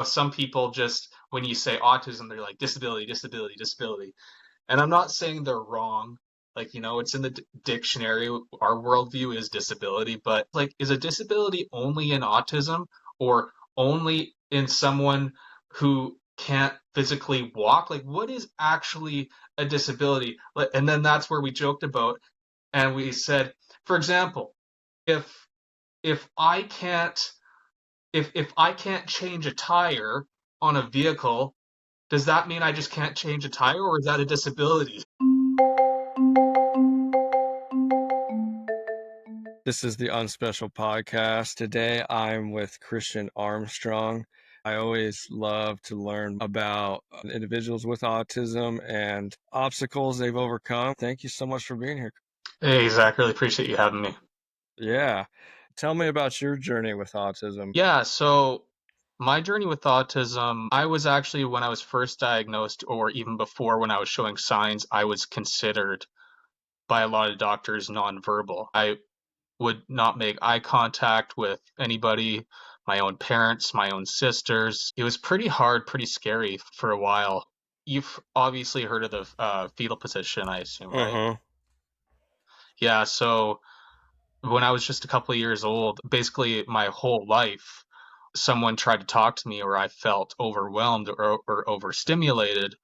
Some people just, when you say autism, they're like disability, disability, disability. And I'm not saying they're wrong. Like, it's in the dictionary. Our worldview is disability, but like, is a disability only in autism or only in someone who can't physically walk? Like, what is actually a disability? And then that's where we joked about, and we said, for example, if if I can't if I can't change a tire on a vehicle, does that mean I just can't change a tire, or is that a disability? This is the UNspecial podcast. Today I'm with Christian Armstrong. I always love to learn about individuals with autism and obstacles they've overcome. Thank you so much for being here. Hey, Zach, really appreciate you having me. Yeah. Tell me about your journey with autism. Yeah, so my journey with autism, I was actually, when I was first diagnosed, or even before when I was showing signs, I was considered by a lot of doctors nonverbal. I would not make eye contact with anybody, my own parents, my own sisters. It was pretty hard, pretty scary for a while. You've obviously heard of the fetal position, I assume, right? Uh-huh. Yeah, so when I was just a couple of years old, basically my whole life, someone tried to talk to me or I felt overwhelmed or overstimulated,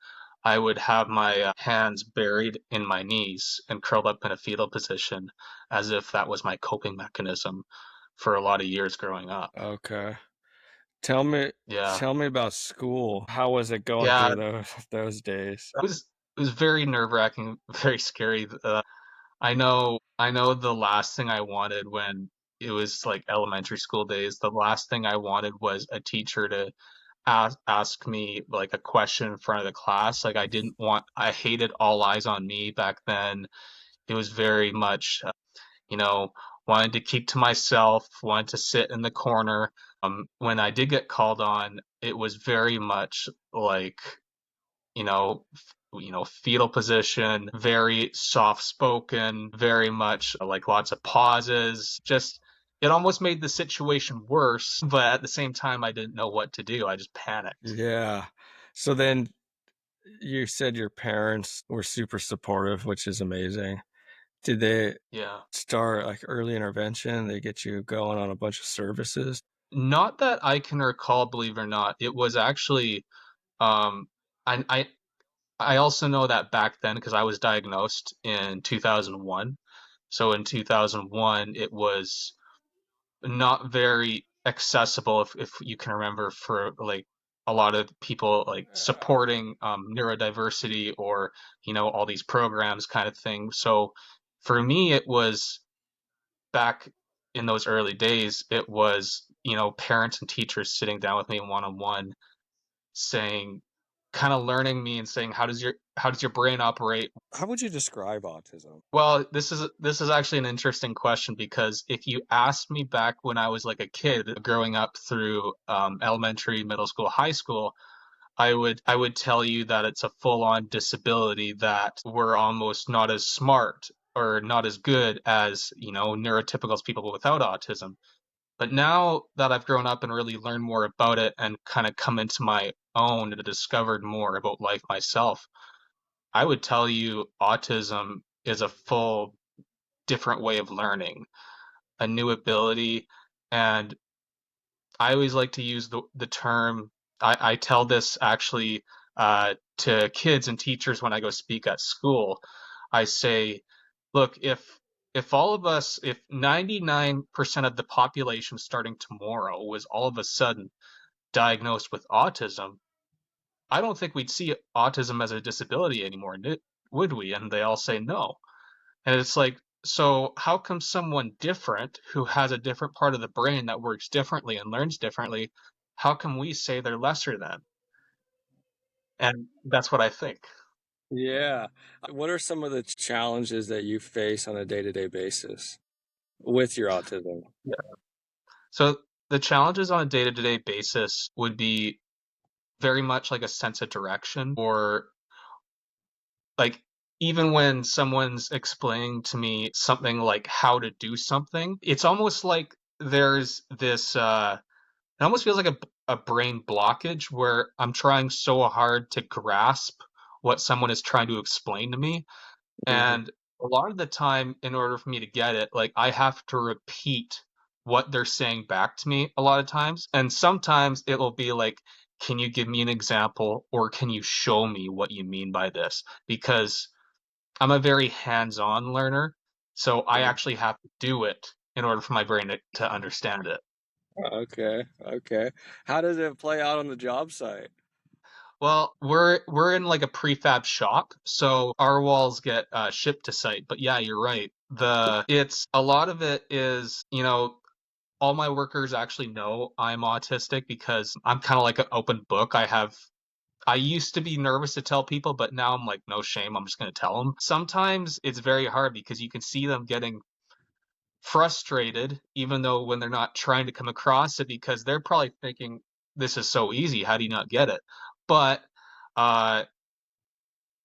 I would have my hands buried in my knees and curled up in a fetal position as if that was my coping mechanism for a lot of years growing up. Okay. Tell me Yeah. tell me about school. How was it going Yeah, through those days? it was very nerve-wracking, very scary. I know the last thing I wanted when it was like elementary school days, the last thing I wanted was a teacher to ask me like a question in front of the class. Like I hated all eyes on me back then. It was very much, you know, wanted to keep to myself, wanted to sit in the corner. When I did get called on, it was very much like, fetal position, very soft spoken, very much like lots of pauses. Just it almost made the situation worse, but at the same time, I didn't know what to do. I just panicked. Yeah. So then you said your parents were super supportive, which is amazing. Did they Yeah. start like early intervention? They get you going on a bunch of services? Not that I can recall, believe it or not. It was actually, um, I I also know that back then because I was diagnosed in 2001. So in 2001, it was not very accessible, if you can remember, for like a lot of people like supporting neurodiversity or all these programs kind of thing. So for me, it was back in those early days, it was parents and teachers sitting down with me one on one, saying, kind of learning me and saying, how does your brain operate? How would you describe autism? Well, this is actually an interesting question because if you asked me back when I was like a kid growing up through elementary, middle school, high school, I would tell you that it's a full-on disability, that we're almost not as smart or not as good as neurotypicals, people without autism. But now that I've grown up and really learned more about it and kind of come into my own and discovered more about life myself, I would tell you autism is a full different way of learning, a new ability. And I always like to use the term, I tell this actually to kids and teachers when I go speak at school. I say, look, if all of us, if 99% of the population starting tomorrow was all of a sudden diagnosed with autism, I don't think we'd see autism as a disability anymore, would we? And they all say no. And it's like, so how come someone different who has a different part of the brain that works differently and learns differently, how come we say they're lesser than? And that's what I think. Yeah. What are some of the challenges that you face on a day-to-day basis with your autism? Yeah. So the challenges on a day-to-day basis would be very much like a sense of direction, or like even when someone's explaining to me something like how to do something, it's almost like there's this it almost feels like a brain blockage where I'm trying so hard to grasp what someone is trying to explain to me. Hmm. And a lot of the time, in order for me to get it, like I have to repeat what they're saying back to me a lot of times. And sometimes it will be like, can you give me an example or can you show me what you mean by this? Because I'm a very hands-on learner, so I actually have to do it in order for my brain to understand it. Okay, okay. How does it play out on the job site? Well, we're in like a prefab shop, so our walls get shipped to site. But yeah, you're right. The it's a lot of it is, all my workers actually know I'm autistic because I'm kind of like an open book. I used to be nervous to tell people, but now I'm like, no shame. I'm just going to tell them. Sometimes it's very hard because you can see them getting frustrated, even though when they're not trying to come across it, because they're probably thinking, this is so easy. How do you not get it? But, uh,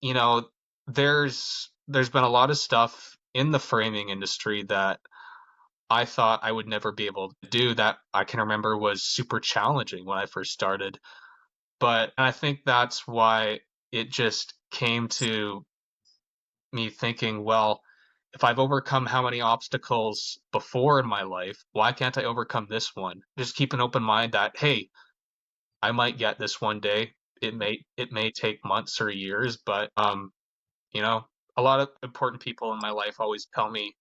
you know, there's been a lot of stuff in the framing industry that I thought I would never be able to do that I can remember was super challenging when I first started. But I think that's why it just came to me thinking, well, if I've overcome how many obstacles before in my life, why can't I overcome this one? Just keep an open mind that, hey, I might get this one day. It may take months or years, but you know, a lot of important people in my life always tell me,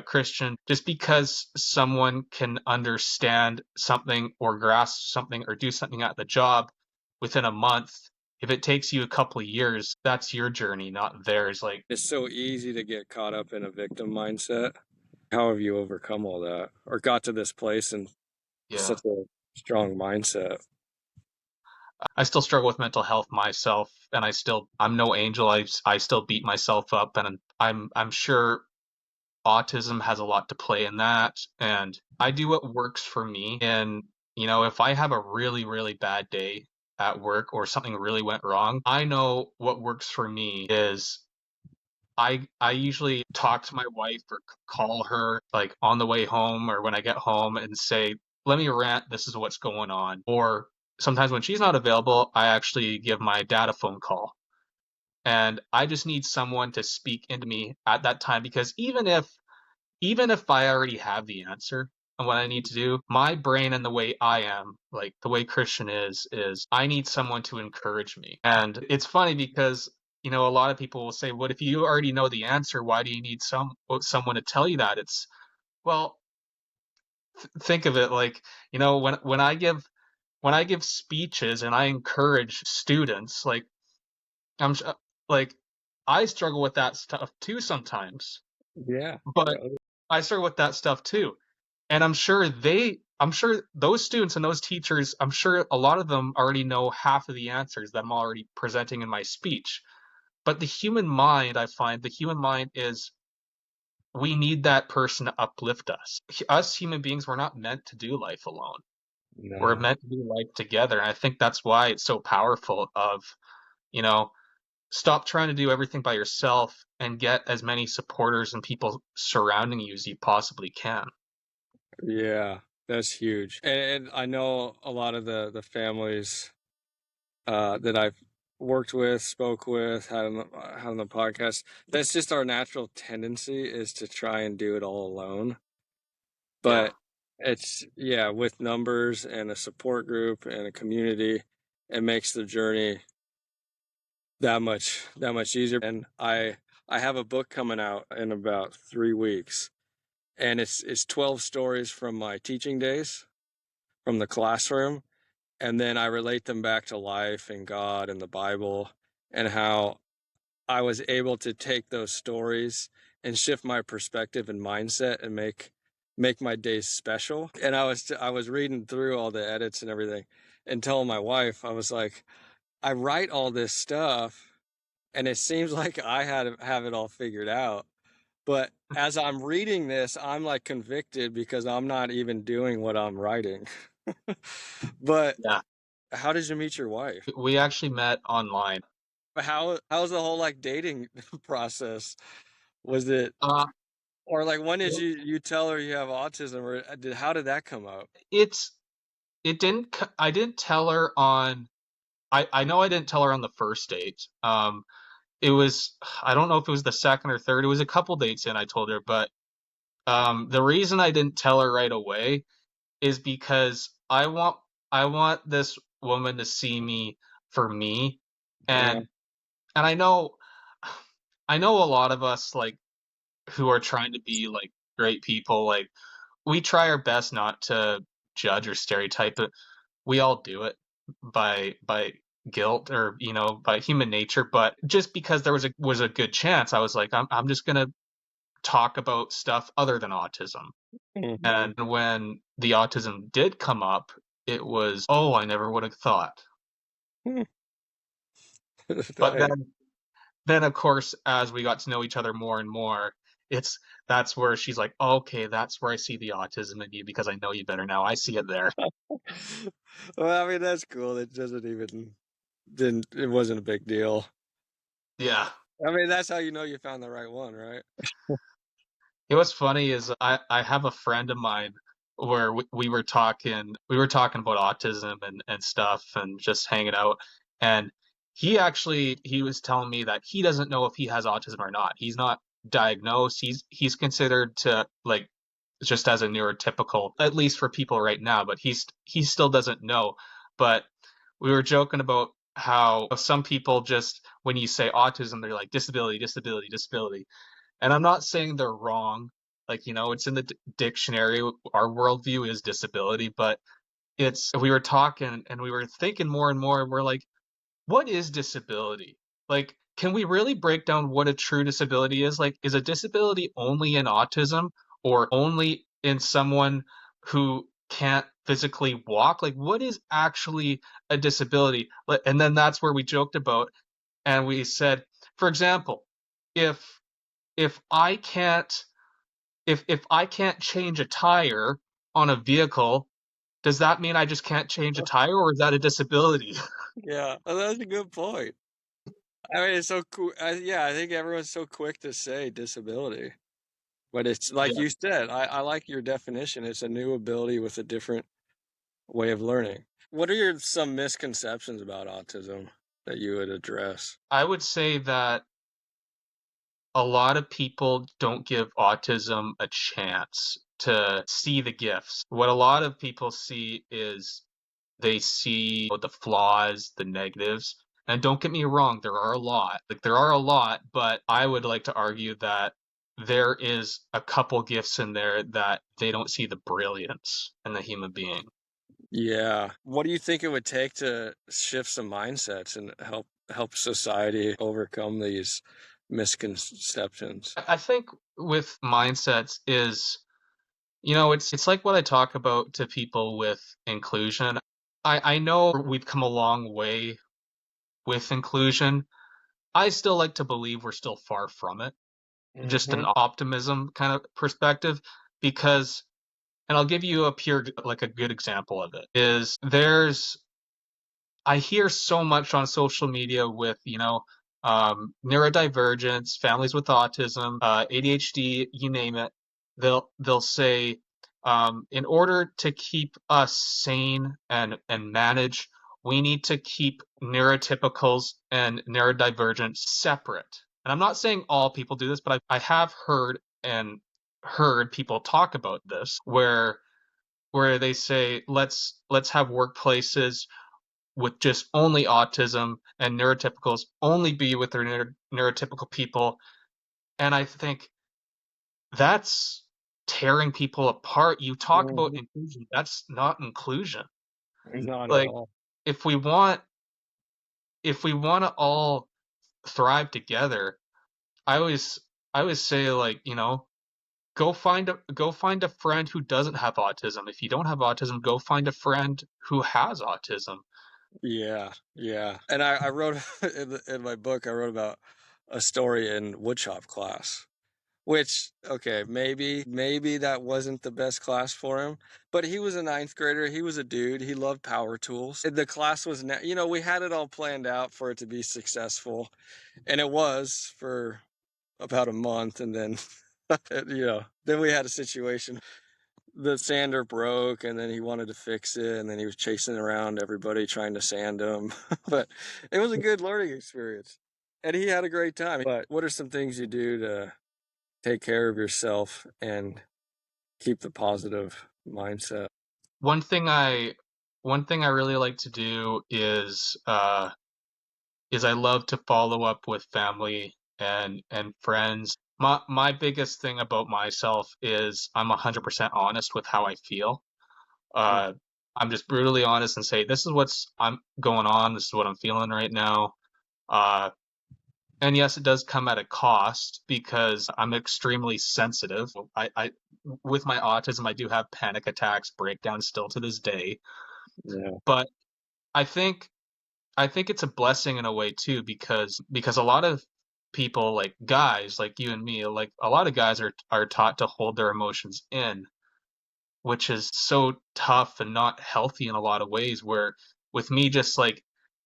Christian, just because someone can understand something or grasp something or do something at the job within a month, if it takes you a couple of years, that's your journey, not theirs. Like, It's so easy to get caught up in a victim mindset. How have you overcome all that or got to this place in yeah. such a strong mindset? I still struggle with mental health myself, and I'm no angel. I still beat myself up, and I'm sure autism has a lot to play in that. And I do what works for me. And if I have a really really bad day at work or something really went wrong, I know what works for me is I usually talk to my wife or call her like on the way home or when I get home and say, "Let me rant. This is what's going on." Or sometimes when she's not available, I actually give my dad a phone call. And I just need someone to speak into me at that time because even if I already have the answer on what I need to do, my brain and the way I am, like the way Christian is I need someone to encourage me. And it's funny because, a lot of people will say, "What if you already know the answer? Why do you need someone to tell you that?" It's well, think of it like, when I give speeches and I encourage students, like I'm like I struggle with that stuff too sometimes, Yeah. but I struggle with that stuff too. And I'm sure those students and those teachers, I'm sure a lot of them already know half of the answers that I'm already presenting in my speech. But I find the human mind is we need that person to uplift us. Us human beings, we're not meant to do life alone. We're No. meant to do life together. And I think that's why it's so powerful you know, stop trying to do everything by yourself and get as many supporters and people surrounding you as you possibly can. Yeah, that's huge. And I know a lot of the families that I've worked with, spoke with, had on the podcast. That's just our natural tendency is to try and do it all alone. Yeah. But it's yeah, with numbers and a support group and a community, it makes the journey that much easier. And I have a book coming out in about 3 weeks, and it's 12 stories from my teaching days from the classroom, and then I relate them back to life and God and the Bible and how I was able to take those stories and shift my perspective and mindset and make my days special. And I was reading through all the edits and everything and telling my wife, I was like, I write all this stuff and it seems like I have it all figured out. But as I'm reading this, I'm like convicted because I'm not even doing what I'm writing. But Yeah. how did you meet your wife? We actually met online. How's the whole like dating process? Was it Uh, or like when did you tell her you have autism or how did that come up? it's I didn't tell her on I know I didn't tell her on the first date. It was I don't know if it was the second or third. It was a couple dates in I told her, but the reason I didn't tell her right away is because I want this woman to see me for me, Yeah. and I know a lot of us like who are trying to be like great people, like we try our best not to judge or stereotype it. We all do it by guilt or by human nature, but just because there was a good chance, I was like I'm just gonna talk about stuff other than autism. Hmm. And when the autism did come up, it was, oh, I never would have thought. But Nice. then of course, as we got to know each other more and more, it's that's where she's like, okay, that's where I see the autism in you because I know you better now. I see it there. Well, I mean, that's cool. It doesn't even didn't it wasn't a big deal. Yeah. I mean, that's how you know you found the right one, right? What's funny is I have a friend of mine where we were talking about autism and stuff and just hanging out, and he was telling me that he doesn't know if he has autism or not. He's not diagnosed. He's considered to like just as a neurotypical, at least for people right now, but he still doesn't know. But we were joking about how some people just when you say autism, they're like disability, disability, disability. And I'm not saying they're wrong. Like, it's in the dictionary. Our worldview is disability, but we were talking and we were thinking more and more. We're like, what is disability? Like, can we really break down what a true disability is? Like, is a disability only in autism or only in someone who can't physically walk? Like, what is actually a disability? And then that's where we joked about, and we said, for example, if if I can't if I can't change a tire on a vehicle, does that mean I just can't change a tire, or is that a disability? Yeah, that's a good point. I mean, it's so cool. Yeah, I think everyone's so quick to say disability, but it's like Yeah, you said. I like your definition. It's a new ability with a different way of learning. What are some misconceptions about autism that you would address? I would say that a lot of people don't give autism a chance to see the gifts. What a lot of people see is they see the flaws, the negatives. And don't get me wrong, there are a lot. Like there are a lot, but I would like to argue that there is a couple gifts in there that they don't see the brilliance in the human being. Yeah. What do you think it would take to shift some mindsets and help society overcome these misconceptions? I think with mindsets is, it's like what I talk about to people with inclusion. I know we've come a long way with inclusion. I still like to believe we're still far from it, just an Hmm. optimism kind of perspective, because, and I'll give you like a good example of it, is I hear so much on social media with, neurodivergence, families with autism, ADHD, you name it. They'll say, in order to keep us sane and manage, we need to keep neurotypicals and neurodivergence separate. And I'm not saying all people do this, but I have heard people talk about this where they say let's have workplaces with just only autism and neurotypicals only be with their neurotypical people. And I think that's tearing people apart. You talk about Hmm. inclusion, that's not inclusion. Not at Like all. if we want if we want to all thrive together, I always I always say like, go find a friend who doesn't have autism. If you don't have autism, go find a friend who has autism. Yeah, yeah. And I wrote in my book, I wrote about a story in woodshop class, which, okay, maybe that wasn't the best class for him, but he was a ninth grader. He was a dude. He loved power tools. The class was, we had it all planned out for it to be successful, and it was for about a month, and then, then we had a situation. the sander broke and then he wanted to fix it and then he was chasing around everybody trying to sand him. But it was a good learning experience. And he had a great time. But what are some things you do to take care of yourself and keep the positive mindset? One thing I one thing I really like to do is I love to follow up with family and friends. My biggest thing about myself is I'm 100% honest with how I feel. Mm. Uh, I'm just brutally honest and say this is what's I'm going on. This is what I'm feeling right now. Uh, and yes, it does come at a cost because I'm extremely sensitive. With my autism, I do have panic attacks, breakdowns still to this day. Yeah. But I think I think it's a blessing in a way too because a lot of people like guys like you and me, like a lot of guys are taught to hold their emotions in, which is so tough and not healthy in a lot of ways. Where with me just like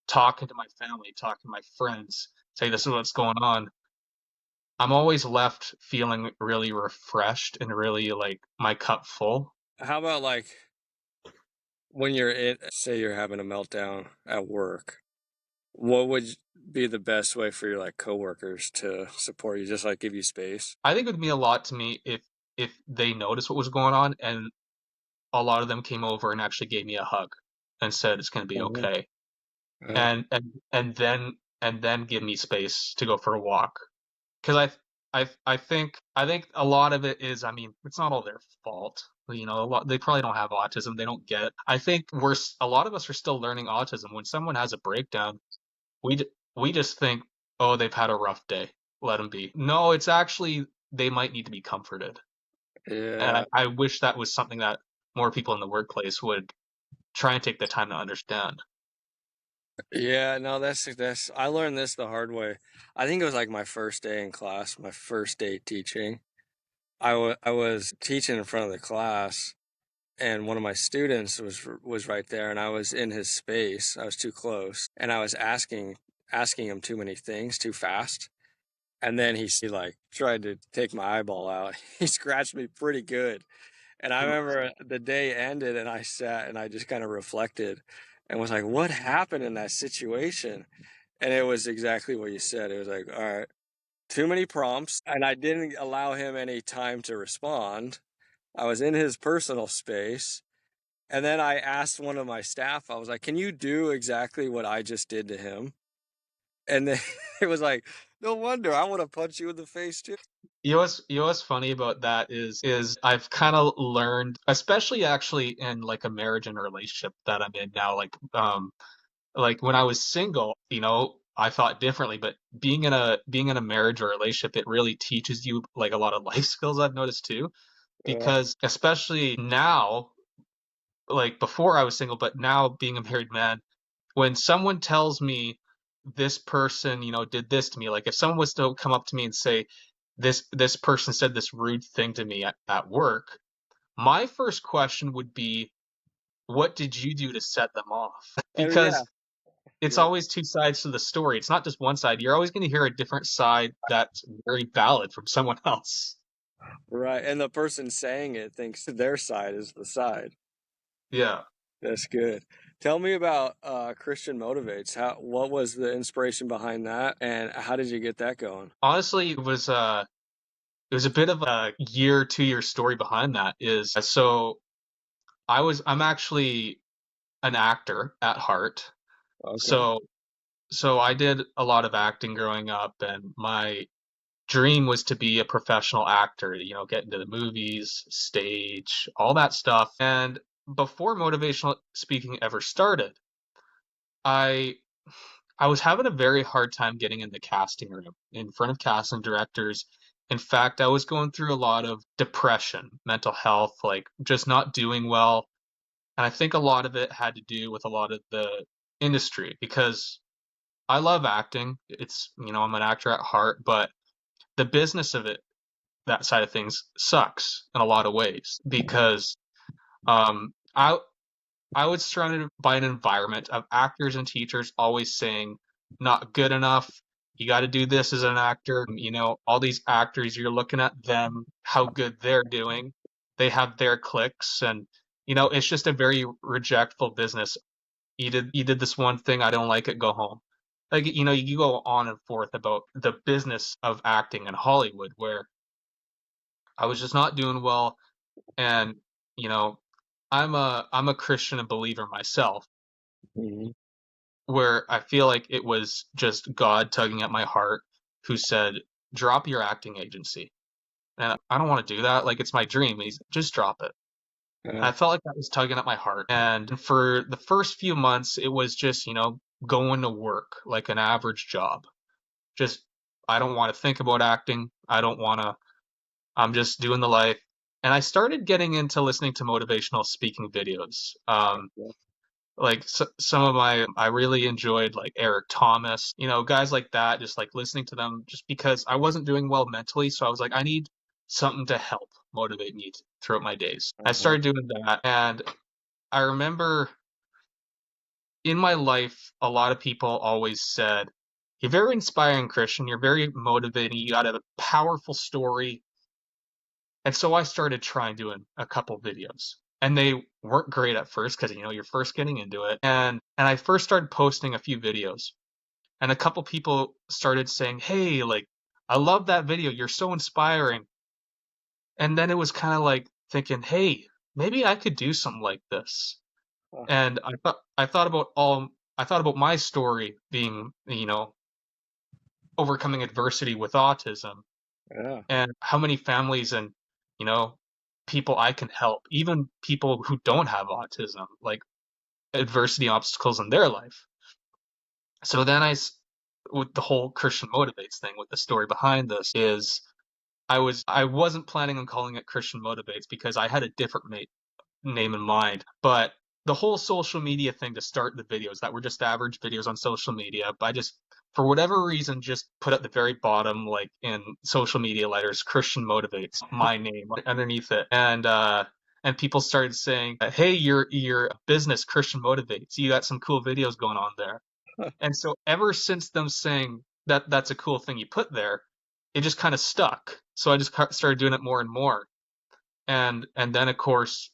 talking to my family, talking to my friends, say this is what's going on, I'm always left feeling really refreshed and really like my cup full. How about like when you're say you're having a meltdown at work, what would be the best way for your like coworkers to support you? Just like give you space? I think it would mean a lot to me if they noticed what was going on and a lot of them came over and actually gave me a hug and said it's going to be Mhm. okay, Uh, and then give me space to go for a walk because I think a lot of it is, I mean, it's not all their fault. A lot, they probably don't have autism, they don't get it. I think a lot of us are still learning autism. When someone has a breakdown, we just think, oh, they've had a rough day, let them be. No, it's actually they might need to be comforted. And yeah. I wish that was something that more people in the workplace would try and take the time to understand. Yeah, no, that's I learned this the hard way. I think it was like my first day in class, my first day teaching. I was teaching in front of the class and one of my students was right there and I was in his space. I was too close and I was asking him too many things too fast. And then he like tried to take my eyeball out. He scratched me pretty good. And I Ooh. remember the day ended and I sat and I just kind of reflected and was like, what happened in that situation? And it was exactly what you said. It was like, all right, too many prompts. And I didn't allow him any time to respond. I was in his personal space. And then I asked one of my staff, I was like, can you do exactly what I just did to him? And then it was like, no wonder I want to punch you in the face too. You know what's funny about that is I've kind of learned, especially actually in like a marriage and a relationship that I'm in now, like when I was single, I thought differently, but being in a marriage or relationship, it really teaches you like a lot of life skills I've noticed too, Yeah. because especially now, like before I was single, but now being a married man, when someone tells me this person, did this to me, like if someone was to come up to me and say this person said this rude thing to me at work, my first question would be, what did you do to set them off? Oh yeah. Because it's Yeah. always two sides to the story. It's not just one side. You're always going to hear a different side that's very valid from someone else. Right. And the person saying it thinks their side is the side. Yeah. That's good. Tell me about Christian Motivates. What was the inspiration behind that and how did you get that going? Honestly, it was a bit of a 2 year story behind that. Is so I'm actually an actor at heart. Okay. So I did a lot of acting growing up, and my dream was to be a professional actor, get into the movies, stage, all that stuff. And before motivational speaking ever started, I I was having a very hard time getting in the casting room in front of casting directors. In fact, I was going through a lot of depression, mental health, like just not doing well. And I think a lot of it had to do with a lot of the industry because I love acting. I'm an actor at heart, but the business of it, that side of things, sucks in a lot of ways because um, I I was surrounded by an environment of actors and teachers always saying, not good enough. You got to do this as an actor. All these actors, you're looking at them, how good they're doing. they have their clicks, and it's just a very rejectful business. You did this one thing, I don't like it, go home. Like, you go on and forth about the business of acting in Hollywood, where I was just not doing well. And you know I'm a Christian and believer myself, Hmm. where I feel like it was just God tugging at my heart, who said, drop your acting agency. And I don't want to do that. Like, it's my dream. He's just drop it. Yeah. I felt like that was tugging at my heart. And for the first few months, it was just, going to work like an average job. Just, I don't want to think about acting. I don't want to, I'm just doing the life. And I started getting into listening to motivational speaking videos. Like, some of I really enjoyed, like, Eric Thomas, guys like that, just like listening to them just because I wasn't doing well mentally. So I was like, I need something to help motivate me throughout my days. I Uh-huh. started doing that. And I remember in my life, a lot of people always said, you're very inspiring, Christian. You're very motivating. You got a powerful story. And so I started trying doing a couple videos. And they weren't great at first because you're first getting into it. And I first started posting a few videos. And a couple people started saying, "Hey, like, I love that video. You're so inspiring." And then it was kind of like thinking, "Hey, maybe I could do something like this." Uh, And I thought about my story being, overcoming adversity with autism, yeah. and how many families and you know people I can help, even people who don't have autism, like adversity obstacles in their life. So then with the whole Christian motivates thing, with the story behind this is I wasn't planning on calling it Christian motivates because I had a different name in mind. But the whole social media thing to start the videos that were just average videos on social media, but I just, for whatever reason, just put at the very bottom, like in social media letters, Christian motivates, my name underneath it. And people started saying, "Hey, your business Christian motivates. You got some cool videos going on there." And so ever since them saying that that's a cool thing you put there, it just kind of stuck. So I just started doing it more and more. And then, of course,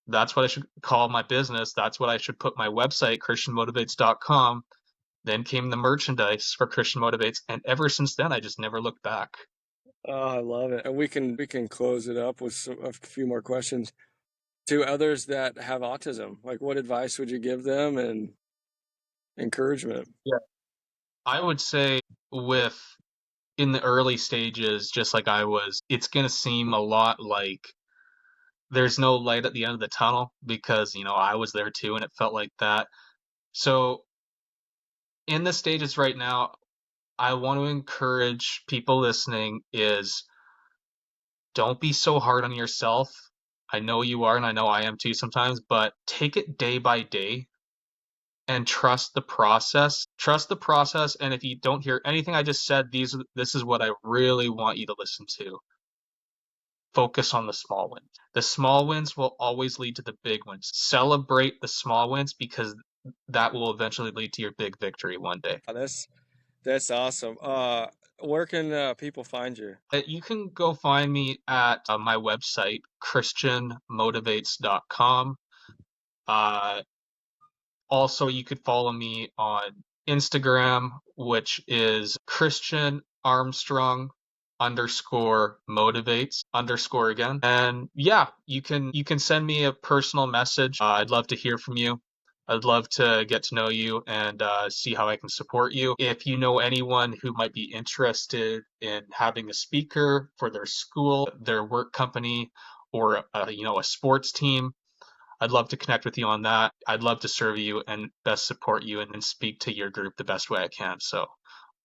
that's what I should call my business. That's what I should put my website, christianmotivates.com. Then came the merchandise for Christian Motivates, and ever since then I just never looked back. Oh, I love it. And we can close it up with a few more questions. To others that have autism, like what advice would you give them and encouragement? Yeah. I would say, with in the early stages, just like I was, it's going to seem a lot like there's no light at the end of the tunnel, because I was there too and it felt like that. So in the stages right now, I want to encourage people listening is, don't be so hard on yourself. I know you are, and I know I am too sometimes, but take it day by day and trust the process. Trust the process. And if you don't hear anything I just said, this is what I really want you to listen to. Focus on the small wins. The small wins will always lead to the big wins. Celebrate the small wins, because that will eventually lead to your big victory one day. That's awesome. Where can people find you? You can go find me at my website, christianmotivates.com. Uh, Also, you could follow me on Instagram, which is Christian Armstrong underscore motivates underscore again. And yeah, you can send me a personal message. I'd love to hear from you. I'd love to get to know you and see how I can support you. If you know anyone who might be interested in having a speaker for their school, their work company, or a sports team, I'd love to connect with you on that. I'd love to serve you and best support you and speak to your group the best way I can. So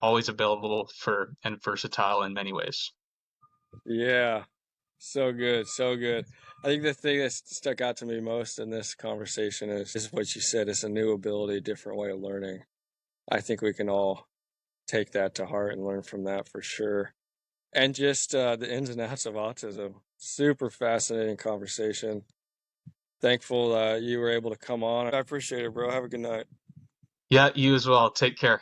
always available for and versatile in many ways. Yeah, so good, so good. I think the thing that stuck out to me most in this conversation is what you said. It's a new ability, different way of learning. I think we can all take that to heart and learn from that for sure. And just the ins and outs of autism. Super fascinating conversation. Thankful you were able to come on. I appreciate it, bro. Have a good night. Yeah, you as well. Take care.